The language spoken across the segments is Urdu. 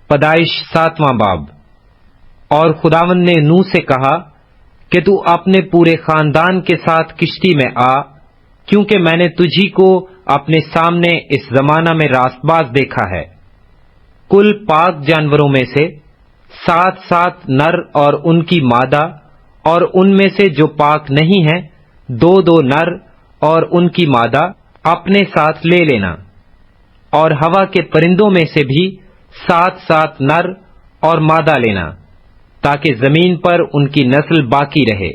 پیدائش 7واں باب۔ اور خداوند نے نوح سے کہا کہ تو اپنے پورے خاندان کے ساتھ کشتی میں آ، کیونکہ میں نے تجھی کو اپنے سامنے اس زمانہ میں راست باز دیکھا ہے۔ کل پاک جانوروں میں سے 7 نر اور ان کی مادہ، اور ان میں سے جو پاک نہیں ہیں 2 نر اور ان کی مادہ اپنے ساتھ لے لینا، اور ہوا کے پرندوں میں سے بھی 7 نر اور مادہ لینا، تاکہ زمین پر ان کی نسل باقی رہے،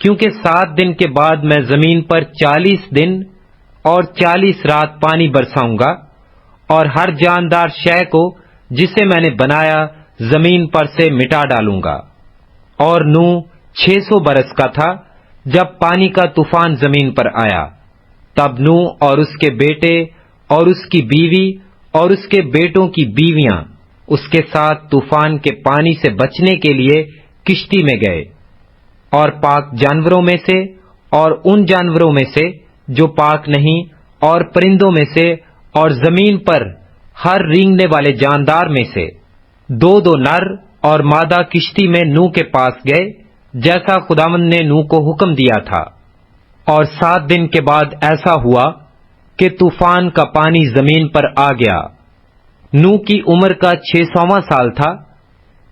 کیونکہ 7 دن کے بعد میں زمین پر 40 دن اور 40 رات پانی برساؤں گا، اور ہر جاندار شے کو جسے میں نے بنایا زمین پر سے مٹا ڈالوں گا۔ اور نوح 600 برس کا تھا جب پانی کا طوفان زمین پر آیا۔ تب نوح اور اس کے بیٹے اور اس کی بیوی اور اس کے بیٹوں کی بیویاں اس کے ساتھ طوفان کے پانی سے بچنے کے لیے کشتی میں گئے، اور پاک جانوروں میں سے اور ان جانوروں میں سے جو پاک نہیں، اور پرندوں میں سے اور زمین پر ہر رینگنے والے جاندار میں سے 2 نر اور مادہ کشتی میں نوح کے پاس گئے، جیسا خداوند نے نوح کو حکم دیا تھا۔ اور 7 دن کے بعد ایسا ہوا کہ طوفان کا پانی زمین پر آ گیا۔ نوح کی عمر کا 600واں سال تھا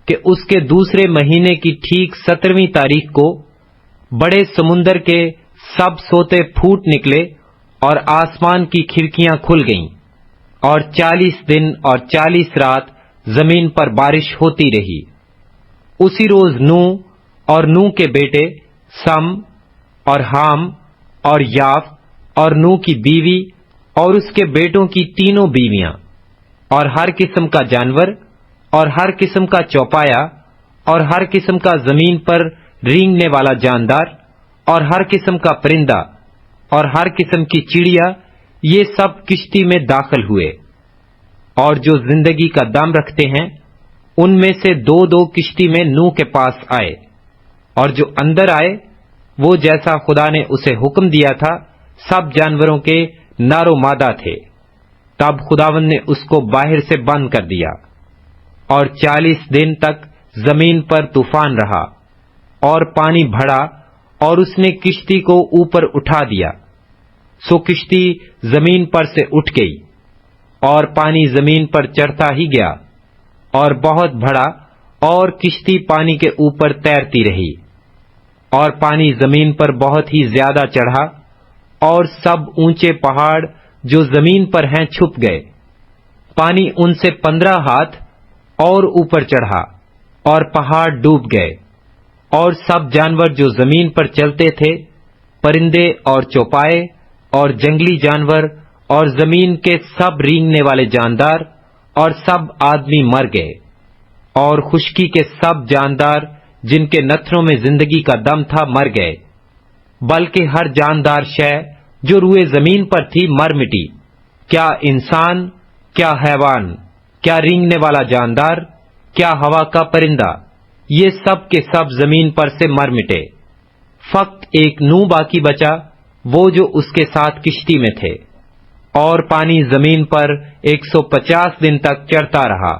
کہ اس کے دوسرے مہینے کی ٹھیک 17ویں تاریخ کو بڑے سمندر کے سب سوتے پھوٹ نکلے اور آسمان کی کھڑکیاں کھل گئیں، اور 40 دن اور 40 رات زمین پر بارش ہوتی رہی۔ اسی روز نوح اور نوح کے بیٹے سم اور حام اور یاف اور نوح کی بیوی اور اس کے بیٹوں کی 3 بیویاں اور ہر قسم کا جانور اور ہر قسم کا چوپایا اور ہر قسم کا زمین پر رینگنے والا جاندار اور ہر قسم کا پرندہ اور ہر قسم کی چڑیا، یہ سب کشتی میں داخل ہوئے۔ اور جو زندگی کا دم رکھتے ہیں ان میں سے 2 کشتی میں نوح کے پاس آئے، اور جو اندر آئے وہ جیسا خدا نے اسے حکم دیا تھا سب جانوروں کے نر و مادہ تھے۔ تب خداوند نے اس کو باہر سے بند کر دیا، اور 40 دن تک زمین پر طوفان رہا، اور پانی بڑھا اور اس نے کشتی کو اوپر اٹھا دیا، سو کشتی زمین پر سے اٹھ گئی، اور پانی زمین پر چڑھتا ہی گیا اور بہت بڑھا، اور کشتی پانی کے اوپر تیرتی رہی، اور پانی زمین پر بہت ہی زیادہ چڑھا، اور سب اونچے پہاڑ جو زمین پر ہیں چھپ گئے۔ پانی ان سے 15 ہاتھ اور اوپر چڑھا، اور پہاڑ ڈوب گئے، اور سب جانور جو زمین پر چلتے تھے، پرندے اور چوپائے اور جنگلی جانور اور زمین کے سب رینگنے والے جاندار اور سب آدمی مر گئے، اور خشکی کے سب جاندار جن کے نتھروں میں زندگی کا دم تھا مر گئے، بلکہ ہر جاندار شے جو روئے زمین پر تھی مر مٹی، کیا انسان، کیا حیوان، کیا رینگنے والا جاندار، کیا ہوا کا پرندہ، یہ سب کے سب زمین پر سے مر مٹے۔ فقط ایک نوح باقی بچا، وہ جو اس کے ساتھ کشتی میں تھے، اور پانی زمین پر 150 دن تک چڑھتا رہا۔